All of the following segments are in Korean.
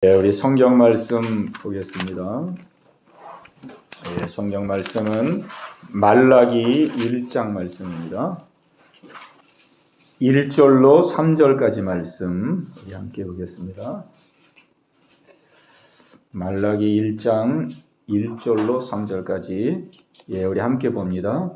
네, 우리 성경 말씀 보겠습니다. 네, 성경 말씀은 말라기 1장 말씀입니다. 1절로 3절까지 말씀 우리 함께 보겠습니다. 말라기 1장 1절로 3절까지 우리 함께 봅니다.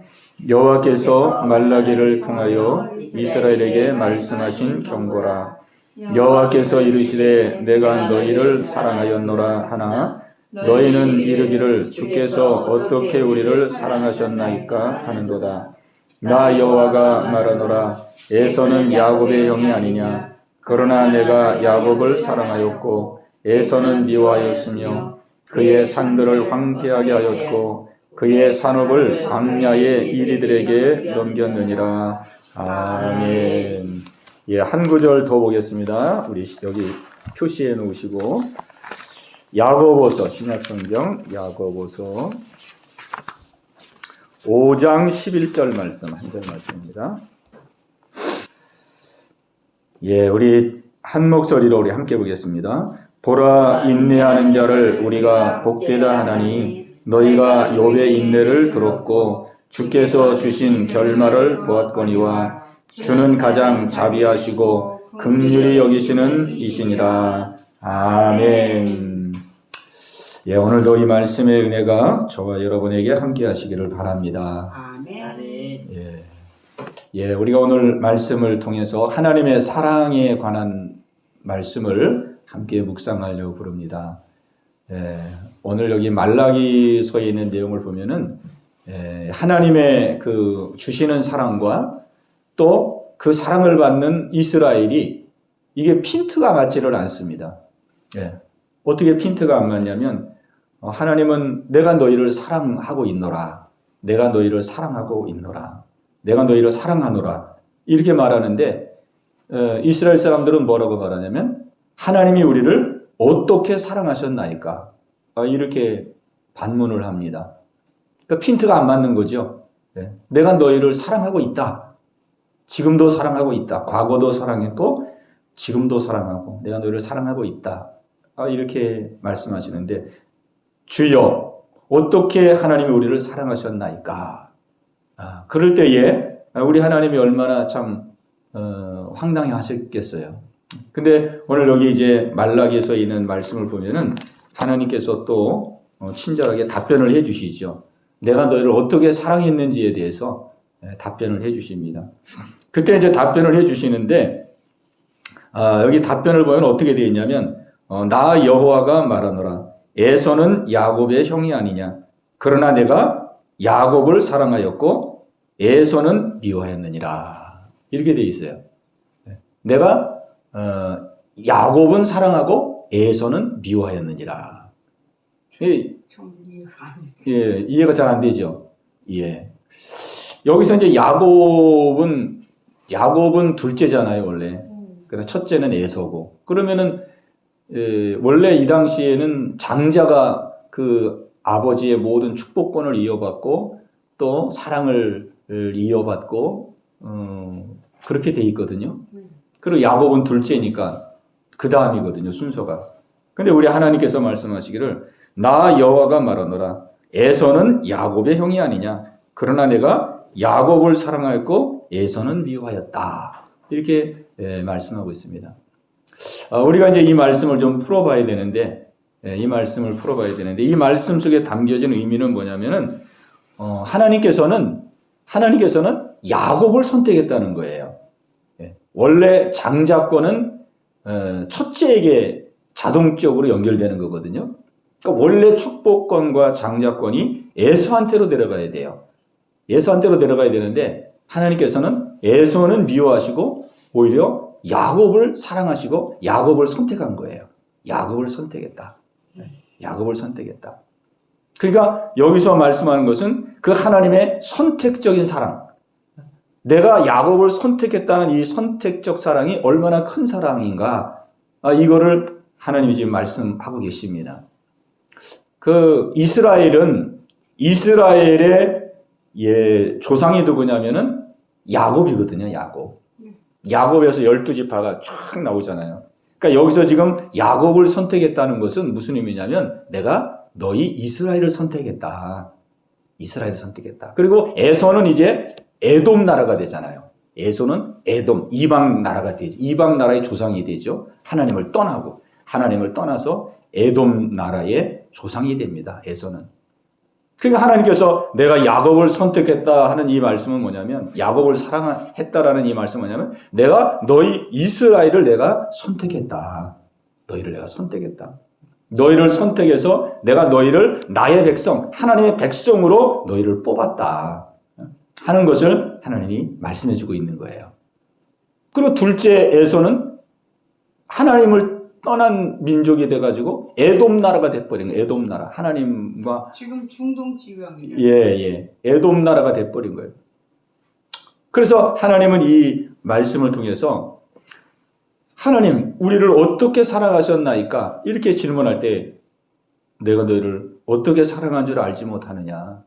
여호와께서 말라기를 통하여 이스라엘에게 말씀하신 경고라. 여호와께서 이르시되 내가 너희를 사랑하였노라 하나 너희는 이르기를 주께서 어떻게 우리를 사랑하셨나이까 하는도다. 나 여호와가 말하노라. 에서는 야곱의 형이 아니냐. 그러나 내가 야곱을 사랑하였고 에서는 미워하였으며 그의 산들을 황폐하게 하였고 그의 산업을 광야의 이리들에게 넘겼느니라. 아멘. 한 구절 더 보겠습니다. 우리 여기 표시해 놓으시고 야고보서 신약성경 야고보서 5장 11절 말씀 한 절 말씀입니다. 우리 한 목소리로 우리 함께 보겠습니다. 보라 인내하는 자를 우리가 복되다 하나니 너희가 욥의 인내를 들었고 주께서 주신 결말을 보았거니와 주는 가장 자비하시고 긍휼히 여기시는 이시니라. 아멘. 오늘도 이 말씀의 은혜가 저와 여러분에게 함께 하시기를 바랍니다. 아멘. 우리가 오늘 말씀을 통해서 하나님의 사랑에 관한 말씀을 함께 묵상하려고 부릅니다. 오늘 여기 말라기서에 있는 내용을 보면은 하나님의 그 주시는 사랑과 또 그 사랑을 받는 이스라엘이 이게 핀트가 맞지를 않습니다. 어떻게 핀트가 안 맞냐면 하나님은 내가 너희를 사랑하고 있노라. 내가 너희를 사랑하고 있노라. 내가 너희를 사랑하노라. 이렇게 말하는데 이스라엘 사람들은 뭐라고 말하냐면 하나님이 우리를 어떻게 사랑하셨나이까. 이렇게 반문을 합니다. 그러니까 핀트가 안 맞는 거죠. 내가 너희를 사랑하고 있다. 지금도 사랑하고 있다. 과거도 사랑했고 지금도 사랑하고 내가 너희를 사랑하고 있다. 이렇게 말씀하시는데 주여 어떻게 하나님이 우리를 사랑하셨나이까. 그럴 때에 우리 하나님이 얼마나 참 황당해 하셨겠어요. 근데 오늘 여기 이제 말라기에서 있는 말씀을 보면은 하나님께서 또 친절하게 답변을 해 주시죠. 내가 너희를 어떻게 사랑했는지에 대해서 답변을 해 주십니다. 그때 이제 답변을 해 주시는데 여기 답변을 보면 어떻게 되어 있냐면 나 여호와가 말하노라. 에서는 야곱의 형이 아니냐. 그러나 내가 야곱을 사랑하였고 에서는 미워하였느니라. 이렇게 되어 있어요. 내가 야곱은 사랑하고 에서는 미워하였느니라. 이해가 잘 안 되죠. 여기서 이제 야곱은 둘째잖아요, 원래. 그러나 첫째는 에서고. 그러면은 원래 이 당시에는 장자가 그 아버지의 모든 축복권을 이어받고 또 사랑을 이어받고 그렇게 돼 있거든요. 그리고 야곱은 둘째니까 그 다음이거든요, 순서가. 근데 우리 하나님께서 말씀하시기를 나 여호와가 말하노라. 에서는 야곱의 형이 아니냐. 그러나 내가 야곱을 사랑하였고 에서는 미워하였다. 이렇게 말씀하고 있습니다. 우리가 이제 이 말씀을 좀 풀어봐야 되는데, 이 말씀 속에 담겨진 의미는 뭐냐면은 하나님께서는 야곱을 선택했다는 거예요. 원래 장자권은 첫째에게 자동적으로 연결되는 거거든요. 그러니까 원래 축복권과 장자권이 에서한테로 내려가야 돼요. 에서한테로 내려가야 되는데 하나님께서는 에서는 미워하시고 오히려 야곱을 사랑하시고 야곱을 선택한 거예요. 야곱을 선택했다. 그러니까 여기서 말씀하는 것은 그 하나님의 선택적인 사랑. 내가 야곱을 선택했다는 이 선택적 사랑이 얼마나 큰 사랑인가. 이거를 하나님이 지금 말씀하고 계십니다. 그 이스라엘의 조상이 누구냐면은 야곱이거든요, 야곱. 야곱에서 12지파가 쫙 나오잖아요. 그러니까 여기서 지금 야곱을 선택했다는 것은 무슨 의미냐면 내가 너희 이스라엘을 선택했다. 이스라엘을 선택했다. 그리고 에서는 이제 에돔 나라가 되잖아요. 에서는 에돔, 이방 나라가 되죠. 이방 나라의 조상이 되죠. 하나님을 떠나서 에돔 나라의 조상이 됩니다. 에서는. 그러니까 하나님께서 내가 야곱을 선택했다 하는 이 말씀은 뭐냐면, 야곱을 사랑했다라는 이 말씀은 뭐냐면, 내가 너희 이스라엘을 내가 선택했다. 너희를 내가 선택했다. 너희를 선택해서 내가 너희를 나의 백성, 하나님의 백성으로 너희를 뽑았다 하는 것을 하나님이 말씀해 주고 있는 거예요. 그리고 둘째에서는 하나님을 떠난 민족이 돼가지고 에돔 나라가 돼버린 거예요. 에돔 나라. 하나님과 지금 중동 지방이에요. 예. 에돔 나라가 돼버린 거예요. 그래서 하나님은 이 말씀을 통해서 하나님, 우리를 어떻게 사랑하셨나이까? 이렇게 질문할 때 내가 너희를 어떻게 사랑한 줄 알지 못하느냐?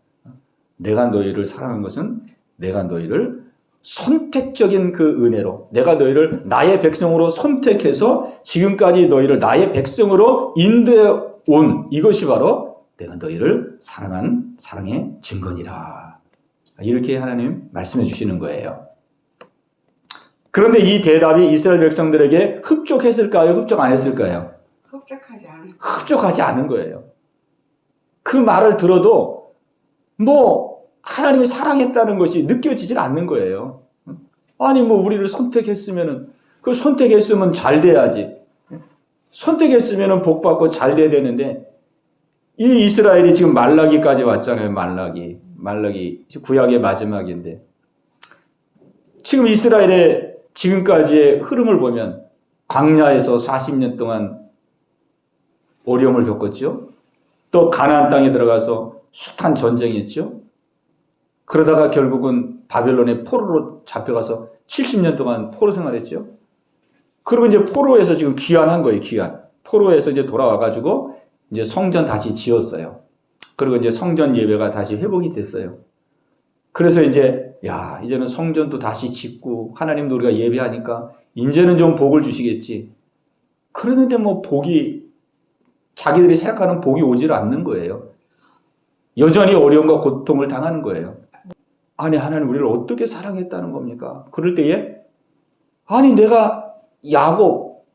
내가 너희를 사랑한 것은 내가 너희를 선택적인 그 은혜로, 내가 너희를 나의 백성으로 선택해서 지금까지 너희를 나의 백성으로 인도해 온 이것이 바로 내가 너희를 사랑한 사랑의 증거니라. 이렇게 하나님 말씀해 주시는 거예요. 그런데 이 대답이 이스라엘 백성들에게 흡족했을까요? 흡족 안 했을까요? 흡족하지 않은 거예요. 그 말을 들어도 하나님이 사랑했다는 것이 느껴지질 않는 거예요. 아니 우리를 선택했으면 잘 돼야지. 선택했으면 복 받고 잘 돼야 되는데 이 이스라엘이 지금 말라기까지 왔잖아요. 말라기 구약의 마지막인데 지금 이스라엘의 지금까지의 흐름을 보면 광야에서 40년 동안 어려움을 겪었죠. 또 가나안 땅에 들어가서 숱한 전쟁이 있죠. 그러다가 결국은 바벨론의 포로로 잡혀가서 70년 동안 포로 생활했죠. 그리고 이제 포로에서 지금 귀환한 거예요. 포로에서 이제 돌아와가지고 이제 성전 다시 지었어요. 그리고 이제 성전 예배가 다시 회복이 됐어요. 그래서 이제는 성전도 다시 짓고 하나님도 우리가 예배하니까 이제는 좀 복을 주시겠지. 그러는데 복이 자기들이 생각하는 복이 오질 않는 거예요. 여전히 어려움과 고통을 당하는 거예요. 아니 하나님 우리를 어떻게 사랑했다는 겁니까? 그럴 때에 아니 내가 야곱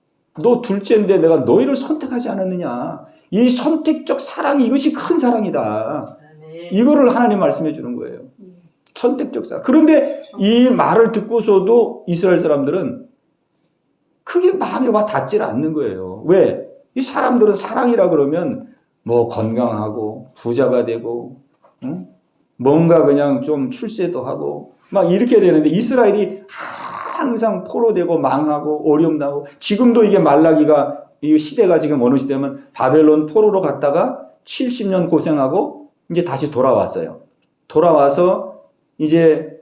너 둘째인데 내가 너희를 선택하지 않았느냐. 이 선택적 사랑이 이것이 큰 사랑이다. 이거를 하나님 말씀해 주는 거예요. 선택적 사랑. 그런데 이 말을 듣고서도 이스라엘 사람들은 그게 마음에 와 닿질 않는 거예요. 왜? 이 사람들은 사랑이라 그러면 건강하고 부자가 되고 뭔가 그냥 좀 출세도 하고 막 이렇게 되는데 이스라엘이 항상 포로되고 망하고 어려움 나고 지금도 이게 말라기가 이 시대가 지금 어느 시대면 바벨론 포로로 갔다가 70년 고생하고 이제 다시 돌아왔어요. 돌아와서 이제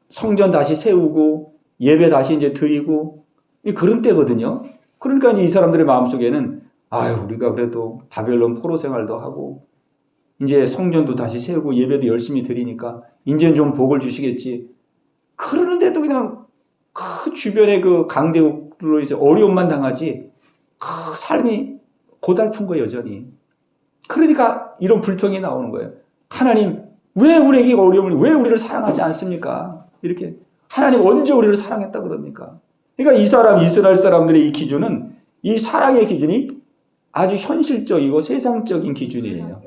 성전 다시 세우고 예배 다시 이제 드리고 그런 때거든요. 그러니까 이제 이 사람들의 마음속에는 우리가 그래도 바벨론 포로 생활도 하고 이제 성전도 다시 세우고 예배도 열심히 드리니까 이제는 좀 복을 주시겠지. 그러는데도 그냥 그 주변의 그 강대국들로 이제 어려움만 당하지 그 삶이 고달픈 거예요, 여전히. 그러니까 이런 불평이 나오는 거예요. 하나님, 왜 우리에게 왜 우리를 사랑하지 않습니까? 이렇게. 하나님 언제 우리를 사랑했다 그럽니까? 그러니까 이스라엘 사람들의 이 기준은, 이 사랑의 기준이 아주 현실적이고 세상적인 기준이에요.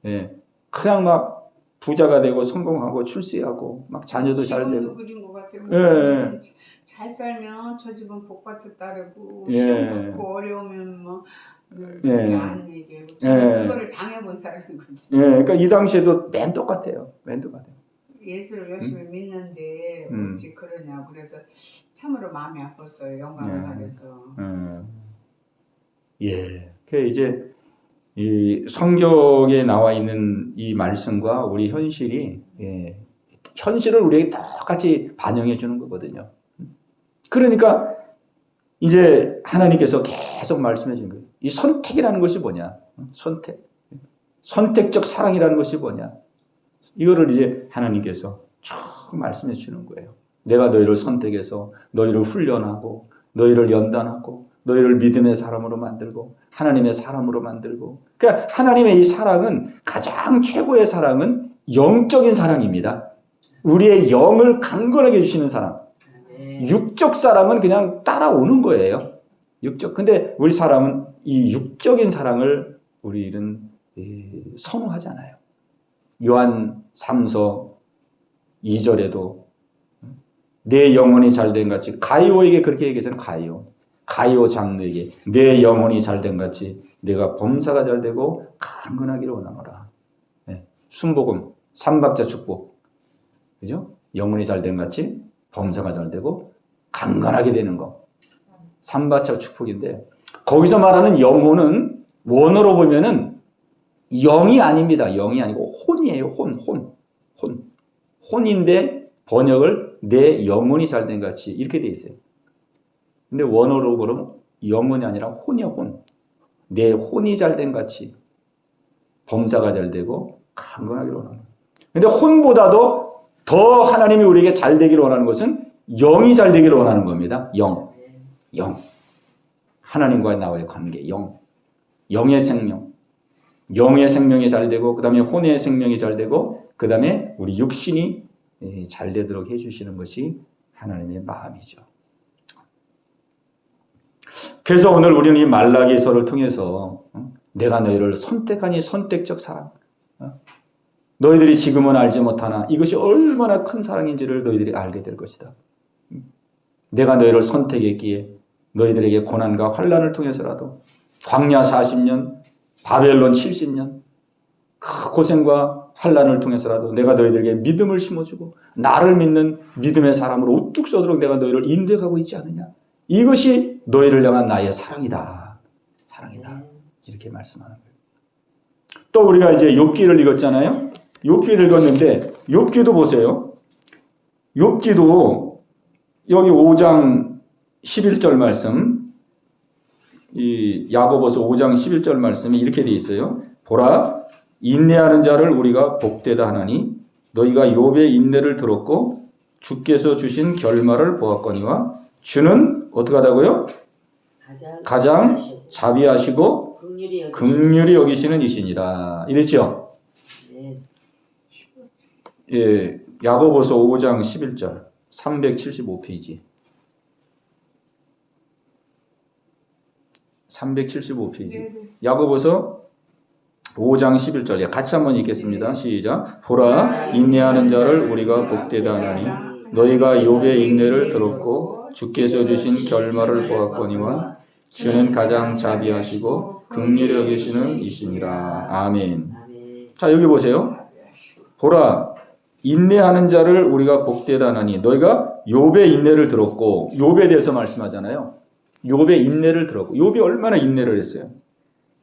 예. 그냥 막 부자가 되고 성공하고 출세하고 막 자녀도 잘 되고. 그린 것 같아요. 예. 잘 살면 저 집은 복 받을 따르고 예. 시험 갖고 어려우면 그렇게 안 얘기해요. 그거를 당해본 사람인 거지. 예. 그러니까 이 당시에도 맨 똑같아요. 예수를 열심히 믿는데 어찌 그러냐. 그래서 참으로 마음이 아팠어요. 영광을 받아서. 예. 그 이제 이 성경에 나와 있는 이 말씀과 우리 현실이 현실을 우리에게 똑같이 반영해 주는 거거든요. 그러니까 이제 하나님께서 계속 말씀해 주는 거예요. 이 선택이라는 것이 뭐냐? 선택적 사랑이라는 것이 뭐냐? 이거를 이제 하나님께서 쭉 말씀해 주는 거예요. 내가 너희를 선택해서 너희를 훈련하고 너희를 연단하고 너희를 믿음의 사람으로 만들고 하나님의 사람으로 만들고. 그러니까 하나님의 이 사랑은 가장 최고의 사랑은 영적인 사랑입니다. 우리의 영을 강건하게 해주시는 사랑. 육적 사랑은 그냥 따라오는 거예요. 육적. 근데 우리 사람은 이 육적인 사랑을 우리는 선호하잖아요. 요한 3서 2절에도 내 영혼이 잘된 같이, 가이오에게 그렇게 얘기했잖아요. 가이오 장로에게 내 영혼이 잘된 같이 내가 범사가 잘되고 강건하기를 원하노라. 네. 순복음 삼박자 축복, 그죠? 영혼이 잘된 같이 범사가 잘되고 강건하게 되는 거, 삼박자 축복인데, 거기서 말하는 영혼은 원어로 보면은 영이 아닙니다. 영이 아니고 혼이에요. 혼인데 번역을 내 영혼이 잘된 같이 이렇게 돼 있어요. 근데 원어로 그러면 영혼이 아니라 혼이야, 혼. 내 혼이 잘된 같이 범사가 잘되고 강건하기를 원합니다. 근데 혼보다도 더 하나님이 우리에게 잘되기를 원하는 것은 영이 잘되기를 원하는 겁니다. 영. 하나님과의 나와의 관계, 영의 생명. 영의 생명이 잘되고, 그 다음에 혼의 생명이 잘되고, 그 다음에 우리 육신이 잘되도록 해주시는 것이 하나님의 마음이죠. 그래서 오늘 우리는 이 말라기서를 통해서 내가 너희를 선택하니 선택적 사랑, 너희들이 지금은 알지 못하나 이것이 얼마나 큰 사랑인지를 너희들이 알게 될 것이다. 내가 너희를 선택했기에 너희들에게 고난과 환난을 통해서라도 광야 40년, 바벨론 70년 그 고생과 환난을 통해서라도 내가 너희들에게 믿음을 심어주고 나를 믿는 믿음의 사람으로 우뚝 서도록 내가 너희를 인도해가고 있지 않느냐. 이것이 너희를 향한 나의 사랑이다. 이렇게 말씀하는 거예요. 또 우리가 이제 욥기를 읽었잖아요. 욥기를 읽었는데 욥기도 보세요. 욥기도 여기 5장 11절 말씀, 이 야고보서 5장 11절 말씀이 이렇게 돼 있어요. 보라, 인내하는 자를 우리가 복되다 하나니 너희가 욥의 인내를 들었고 주께서 주신 결말을 보았거니와 주는 어떻게 하다고요? 가장 자비하시고 긍휼히 여기시는 이시니라. 이랬죠? 예, 야고보서 5장 11절 375페이지 375페이지 야고보서 5장 11절 같이 한번 읽겠습니다. 시작. 보라, 인내하는 자를 우리가 복되다 하나니 너희가 욥의 인내를 들었고 주께서 주신 결말을 보았거니와 주는 가장 자비하시고 긍휼히 여기시는 이시니라. 아멘. 자, 여기 보세요. 보라, 인내하는 자를 우리가 복되다 하나니 너희가 욥의 인내를 들었고, 욥에 대해서 말씀하잖아요. 욥의 인내를 들었고, 욥이 얼마나 인내를 했어요.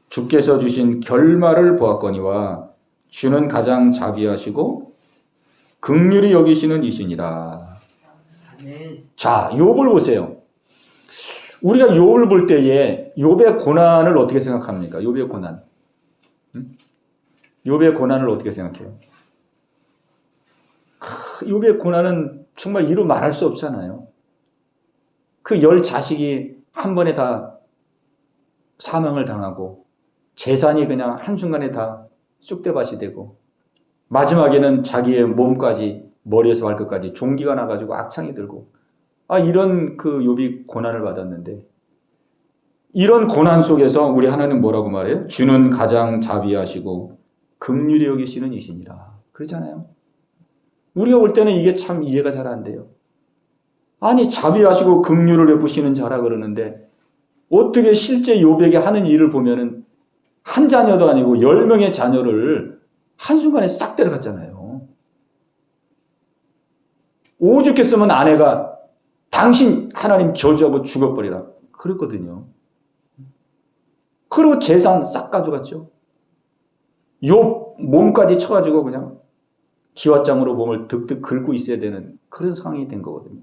주께서 주신 결말을 보았거니와 주는 가장 자비하시고 긍휼히 여기시는 이시니라. 자, 욥을 보세요. 우리가 욥을 볼 때에 욥의 고난을 어떻게 생각합니까? 욥의 고난. 욥의 고난을 어떻게 생각해요? 욥의 고난은 정말 이루 말할 수 없잖아요. 그 10자식이 한 번에 다 사망을 당하고 재산이 그냥 한순간에 다 쑥대밭이 되고 마지막에는 자기의 몸까지 머리에서 발끝까지 종기가 나가지고 악창이 들고 이런 그 욥이 고난을 받았는데 이런 고난 속에서 우리 하나님 뭐라고 말해요? 주는 가장 자비하시고 긍휼히 여기시는 이시니라. 그러잖아요. 우리가 볼 때는 이게 참 이해가 잘 안 돼요. 아니 자비하시고 긍휼을 베푸시는 자라 그러는데 어떻게 실제 욥에게 하는 일을 보면은 한 자녀도 아니고 10명의 자녀를 한순간에 싹 데려갔잖아요. 오죽했으면 아내가 당신 하나님 저주하고 죽어버리라 그랬거든요. 그리고 재산 싹 가져갔죠. 욥 몸까지 쳐가지고 그냥 기왓장으로 몸을 득득 긁고 있어야 되는 그런 상황이 된 거거든요.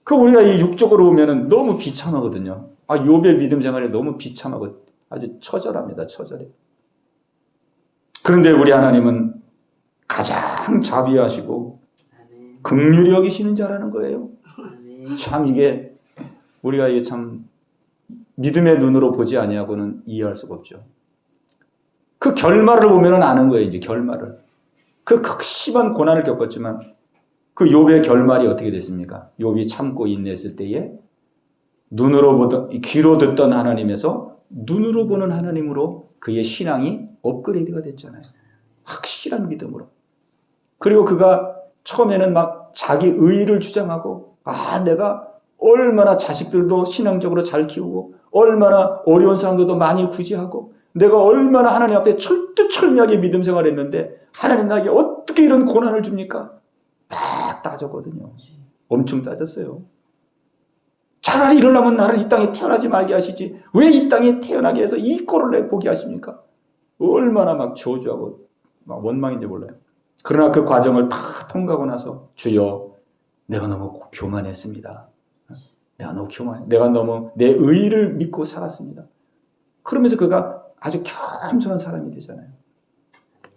그 우리가 이 육적으로 보면은 너무 비참하거든요. 욥의 믿음 생활이 너무 비참하고 아주 처절합니다. 처절해. 그런데 우리 하나님은 가장 자비하시고 긍휼히 여기시는 자라는 거예요. 참 이게 우리가 이게 참 믿음의 눈으로 보지 아니하고는 이해할 수가 없죠. 그 결말을 보면은 아는 거예요. 이제 결말을. 그 극심한 고난을 겪었지만 그 욥의 결말이 어떻게 됐습니까? 욥이 참고 인내했을 때에 눈으로 보던, 귀로 듣던 하나님에서 눈으로 보는 하나님으로 그의 신앙이 업그레이드가 됐잖아요. 확실한 믿음으로. 그리고 그가 처음에는 막 자기 의의를 주장하고, 내가 얼마나 자식들도 신앙적으로 잘 키우고, 얼마나 어려운 사람들도 많이 구제하고, 내가 얼마나 하나님 앞에 철두철미하게 믿음 생활을 했는데 하나님 나에게 어떻게 이런 고난을 줍니까? 막 따졌거든요. 엄청 따졌어요. 차라리 이러려면 나를 이 땅에 태어나지 말게 하시지 왜 이 땅에 태어나게 해서 이 꼴을 내 보게 하십니까? 얼마나 막 저주하고 막 원망인지 몰라요. 그러나 그 과정을 다 통과하고 나서 주여 내가 너무 교만했습니다. 내가 너무 내 의의를 믿고 살았습니다. 그러면서 그가 아주 겸손한 사람이 되잖아요.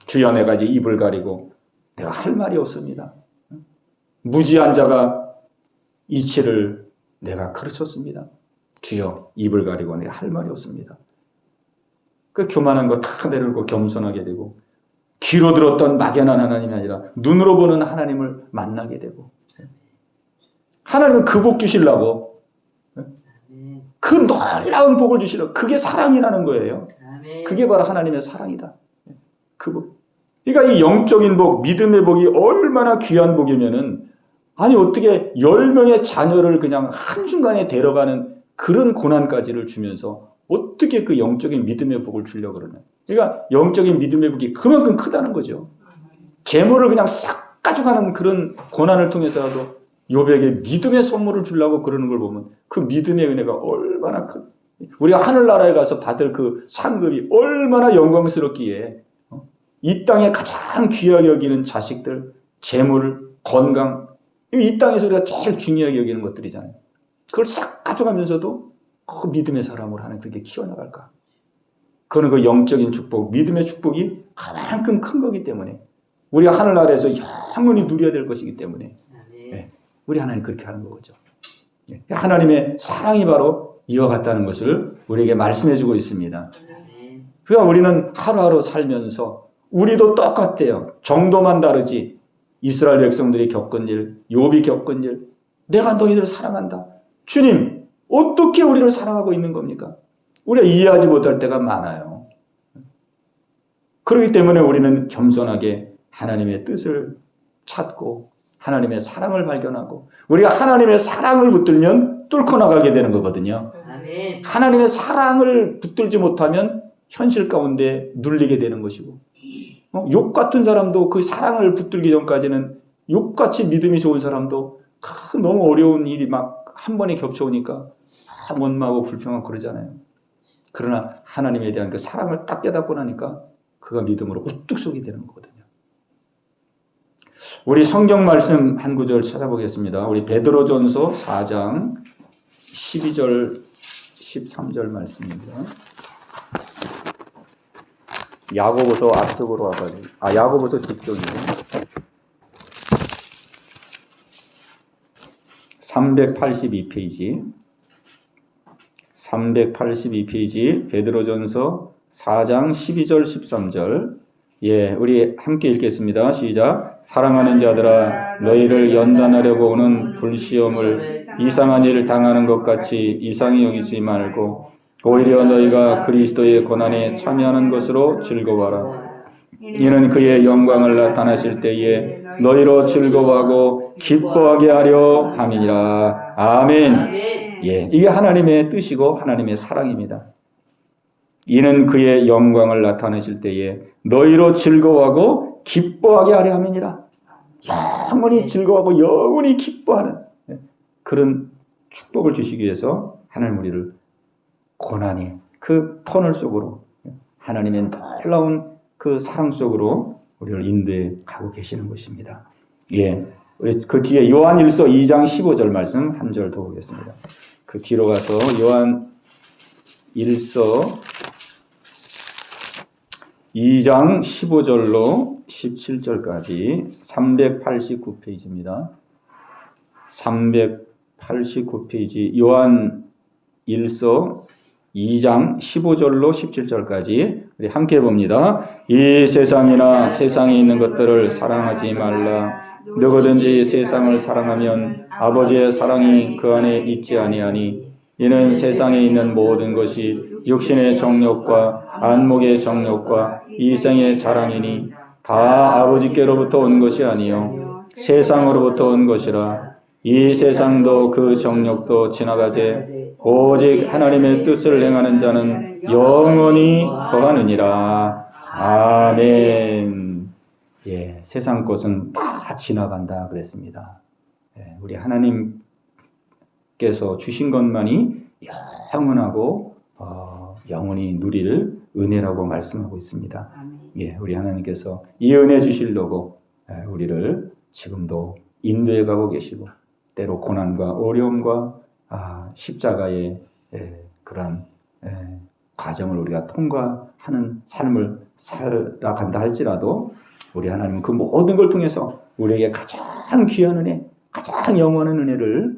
주여 내가 이제 입을 가리고 내가 할 말이 없습니다. 무지한 자가 이치를 내가 가르쳤습니다. 주여 입을 가리고 내가 할 말이 없습니다. 그 교만한 거 다 내려놓고 겸손하게 되고 귀로 들었던 막연한 하나님이 아니라 눈으로 보는 하나님을 만나게 되고 하나님은 그 복 주시려고 그 놀라운 복을 주시려고 그게 사랑이라는 거예요. 그게 바로 하나님의 사랑이다. 그 복. 그러니까 이 영적인 복, 믿음의 복이 얼마나 귀한 복이면은 아니 어떻게 10명의 자녀를 그냥 한순간에 데려가는 그런 고난까지를 주면서 어떻게 그 영적인 믿음의 복을 주려고 그러냐. 그러니까 영적인 믿음의 복이 그만큼 크다는 거죠. 재물을 그냥 싹 가져가는 그런 고난을 통해서라도 욥에게 믿음의 선물을 주려고 그러는 걸 보면 그 믿음의 은혜가 얼마나 큰, 우리가 하늘나라에 가서 받을 그 상급이 얼마나 영광스럽기에 이 땅에 가장 귀하게 여기는 자식들, 재물, 건강, 이 땅에서 우리가 제일 중요하게 여기는 것들이잖아요. 그걸 싹 가져가면서도 그 믿음의 사람으로 하나님 그렇게 키워나갈까? 그거는 그 영적인 축복, 믿음의 축복이 그만큼 큰 거기 때문에 우리가 하늘나라에서 영원히 누려야 될 것이기 때문에 우리 하나님 그렇게 하는 거죠. 하나님의 사랑이 바로 이와 같다는 것을 우리에게 말씀해 주고 있습니다. 그러니까 우리는 하루하루 살면서 우리도 똑같아요. 정도만 다르지. 이스라엘 백성들이 겪은 일, 욥이 겪은 일, 내가 너희들을 사랑한다. 주님, 어떻게 우리를 사랑하고 있는 겁니까? 우리가 이해하지 못할 때가 많아요. 그렇기 때문에 우리는 겸손하게 하나님의 뜻을 찾고 하나님의 사랑을 발견하고 우리가 하나님의 사랑을 붙들면 뚫고 나가게 되는 거거든요. 아멘. 하나님의 사랑을 붙들지 못하면 현실 가운데 눌리게 되는 것이고 욥 같은 사람도 그 사랑을 붙들기 전까지는 욥같이 믿음이 좋은 사람도 너무 어려운 일이 막 한 번에 겹쳐오니까 원망하고 불평하고 그러잖아요. 그러나 하나님에 대한 그 사랑을 딱 깨닫고 나니까 그가 믿음으로 우뚝 서게 되는 거거든요. 우리 성경 말씀 한 구절 찾아보겠습니다. 우리 베드로전서 4장 12절 13절 말씀입니다. 야고보서 앞쪽으로 와가지고 야고보서 뒤쪽이에요. 382페이지 382페이지 베드로전서 4장 12절 13절 우리 함께 읽겠습니다. 시작. 사랑하는 자들아 너희를 연단하려고 오는 불시험을 이상한 일을 당하는 것 같이 이상히 여기지 말고 오히려 너희가 그리스도의 고난에 참여하는 것으로 즐거워하라. 이는 그의 영광을 나타나실 때에 너희로 즐거워하고 기뻐하게 하려 함이니라. 아멘. 이게 하나님의 뜻이고 하나님의 사랑입니다. 이는 그의 영광을 나타내실 때에 너희로 즐거워하고 기뻐하게 하려 함이니라. 영원히 즐거워하고 영원히 기뻐하는 그런 축복을 주시기 위해서 하나님 우리를 고난이 그 터널 속으로 하나님의 놀라운 그 사랑 속으로 우리를 인도해 가고 계시는 것입니다. 그 뒤에 요한일서 2장 15절 말씀 한 절 더 보겠습니다. 그 뒤로 가서 요한일서 2장 15절로 17절까지 389페이지입니다. 89페이지 요한 1서 2장 15절로 17절까지 우리 함께 봅니다. 이 세상이나 세상에 있는 것들을 사랑하지 말라. 누구든지 세상을 사랑하면 아버지의 사랑이 그 안에 있지 아니하니 이는 세상에 있는 모든 것이 육신의 정욕과 안목의 정욕과 이생의 자랑이니 다 아버지께로부터 온 것이 아니요 세상으로부터 온 것이라. 이 세상도 그 정욕도 지나가되 오직 하나님의 뜻을 행하는 자는 영원히 거하느니라. 아멘. 예, 세상 것은 다 지나간다 그랬습니다. 예, 우리 하나님께서 주신 것만이 영원하고 영원히 누릴 은혜라고 말씀하고 있습니다. 예, 우리 하나님께서 이 은혜 주시려고 우리를 지금도 인도해 가고 계시고 때로 고난과 어려움과 십자가의 그런 과정을 우리가 통과하는 삶을 살아간다 할지라도 우리 하나님은 그 모든 걸 통해서 우리에게 가장 귀한 은혜, 가장 영원한 은혜를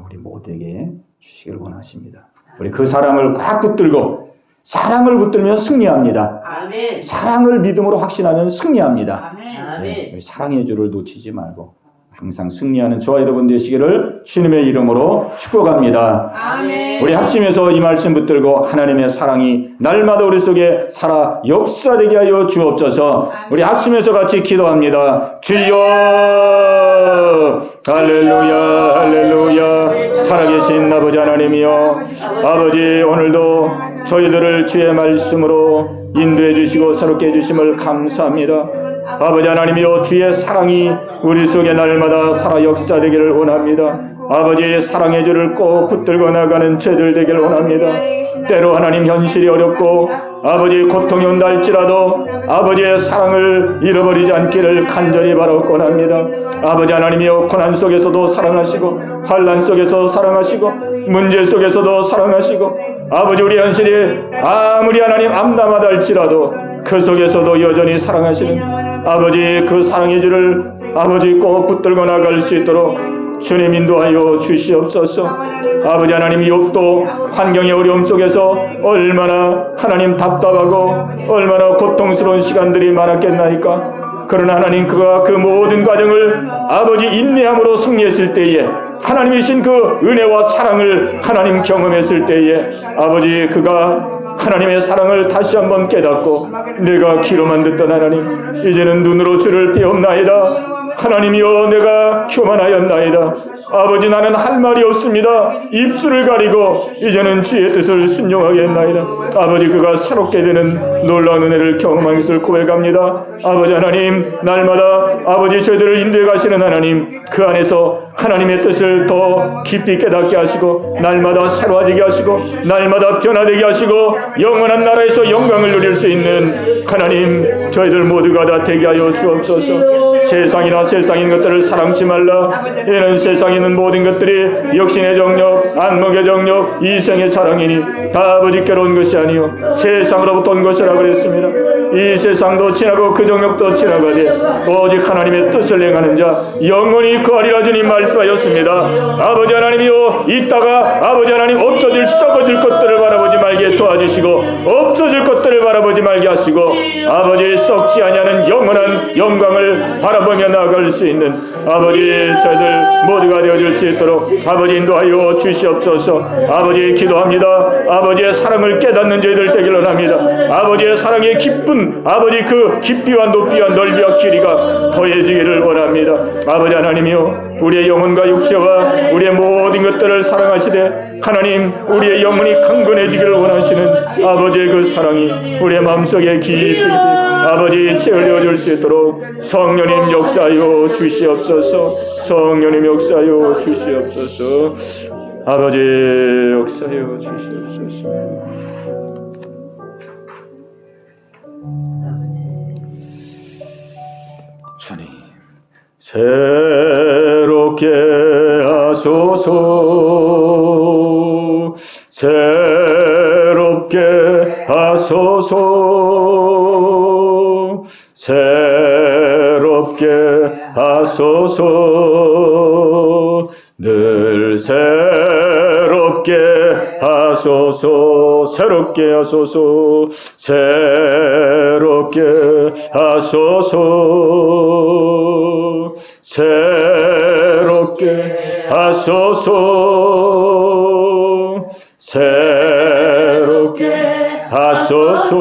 우리 모두에게 주시기를 원하십니다. 우리 그 사랑을 꽉 붙들고 사랑을 붙들면 승리합니다. 아멘. 사랑을 믿음으로 확신하면 승리합니다. 아멘. 네, 사랑의 주를 놓치지 말고 항상 승리하는 저와 여러분 되시기를 주님의 이름으로 축복합니다. 아멘. 우리 합심해서 이 말씀 붙들고 하나님의 사랑이 날마다 우리 속에 살아 역사되게 하여 주옵소서. 우리 합심해서 같이 기도합니다. 주여 할렐루야 할렐루야. 살아계신 아버지 하나님이여, 아버지 오늘도 저희들을 주의 말씀으로 인도해 주시고 새롭게 해주심을 감사합니다. 아버지 하나님이여, 주의 사랑이 우리 속에 날마다 살아 역사되기를 원합니다. 아버지의 사랑의 줄을 꼭 붙들고 나가는 죄들 되기를 원합니다. 때로 하나님 현실이 어렵고 아버지의 고통이 온다 할지라도 아버지의 사랑을 잃어버리지 않기를 간절히 바라곤 합니다. 아버지 하나님이여, 고난 속에서도 사랑하시고 환난 속에서 사랑하시고 문제 속에서도 사랑하시고 아버지 우리 현실이 아무리 하나님 암담하다 할지라도 그 속에서도 여전히 사랑하시는 아버지 그 사랑의 줄을 아버지 꼭 붙들고 나갈 수 있도록 주님 인도하여 주시옵소서. 아버지 하나님, 욥도 환경의 어려움 속에서 얼마나 하나님 답답하고 얼마나 고통스러운 시간들이 많았겠나이까. 그러나 하나님 그가 그 모든 과정을 아버지 인내함으로 승리했을 때에 하나님이신 그 은혜와 사랑을 하나님 경험했을 때에 아버지 그가 하나님의 사랑을 다시 한번 깨닫고 내가 귀로만 듣던 하나님 이제는 눈으로 주를 배웠나이다. 하나님이여, 내가 교만하였나이다. 아버지 나는 할 말이 없습니다. 입술을 가리고 이제는 주의 뜻을 순종하겠나이다. 아버지 그가 새롭게 되는 놀라운 은혜를 경험한 것을 고백합니다. 아버지 하나님, 날마다 아버지 저희들을 인도해 가시는 하나님, 그 안에서 하나님의 뜻을 더 깊이 깨닫게 하시고 날마다 새로워지게 하시고 날마다 변화되게 하시고 영원한 나라에서 영광을 누릴 수 있는 하나님, 저희들 모두가 다 되게 하여 주옵소서. 세상이나 세상에 있는 것들을 사랑치 말라. 이는 세상에 있는 모든 것들이 육신의 정욕, 안목의 정욕, 이생의 자랑이니 다 아버지께로 온 것이 아니요 세상으로부터 온 것이라 그랬습니다. 이 세상도 지나고 그 정욕도 지나가되 오직 하나님의 뜻을 행하는 자 영원히 거하리라 주님 말씀하셨습니다. 아버지 하나님이요, 이따가 아버지 하나님 없어질 썩어질 것들을 바라보지 말게 도와주시고 없어질 것들을 바라보지 말게 하시고 아버지 썩지 아니하는 영원한 영광을 바라보며 나아갈 수 있는 아버지 저희들 모두가 되어줄 수 있도록 아버지 인도하여 주시옵소서. 아버지 기도합니다. 아버지의 사랑을 깨닫는 저희들 되기를 원합니다. 아버지의 사랑의 기쁜 아버지 그 깊이와 높이와 넓이와 길이가 더해지기를 원합니다. 아버지 하나님이요, 우리의 영혼과 육체와 우리의 모든 것들을 사랑하시되 하나님 우리의 영혼이 강건해지기를 원하시는 아버지의 그 사랑이 우리의 마음속에 깊이 아버지 채울려 줄 수 있도록 성령님 역사하여 주시옵소서. 성령님 역사하여 주시옵소서. 아버지 역사하여 주시옵소서. 주님 새롭게 하소서. 새롭게 하소서. 새롭게 새롭게 하소서. 늘 새롭게 하소서. 새롭게 하소서. 새롭게 하소서. 새롭게 하소서. 새롭게 하소서.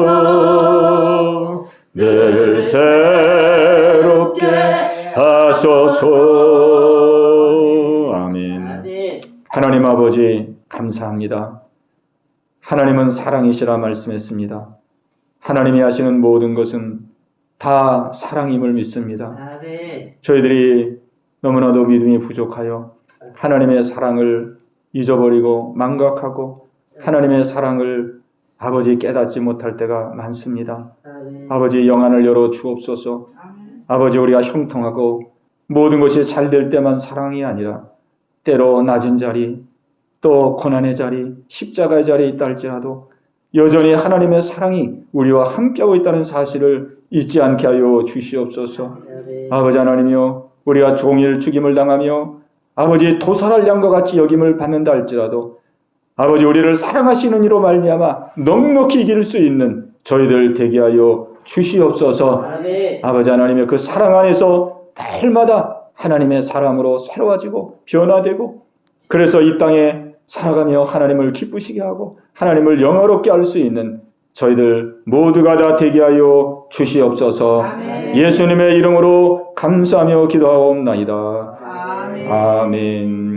늘 새롭게 하소서. 아멘. 하나님 아버지 감사합니다. 하나님은 사랑이시라 말씀했습니다. 하나님이 하시는 모든 것은 다 사랑임을 믿습니다. 저희들이 너무나도 믿음이 부족하여 하나님의 사랑을 잊어버리고 망각하고 하나님의 사랑을 아버지 깨닫지 못할 때가 많습니다. 아버지 영안을 열어 주옵소서. 아버지 우리가 형통하고 모든 것이 잘 될 때만 사랑이 아니라 때로 낮은 자리 또 고난의 자리 십자가의 자리에 있다 할지라도 여전히 하나님의 사랑이 우리와 함께하고 있다는 사실을 잊지 않게 하여 주시옵소서. 아버지 하나님이여 우리가 종일 죽임을 당하며 아버지 도살할 양과 같이 여김을 받는다 할지라도 아버지 우리를 사랑하시는 이로 말미암아 넉넉히 이길 수 있는 저희들 되게 하여 주시옵소서. 아버지 하나님의 그 사랑 안에서 날마다 하나님의 사람으로 새로워지고 변화되고 그래서 이 땅에 살아가며 하나님을 기쁘시게 하고 하나님을 영화롭게 할 수 있는 저희들 모두가 다 되게 하여 주시옵소서. 예수님의 이름으로 감사하며 기도하옵나이다. 아멘.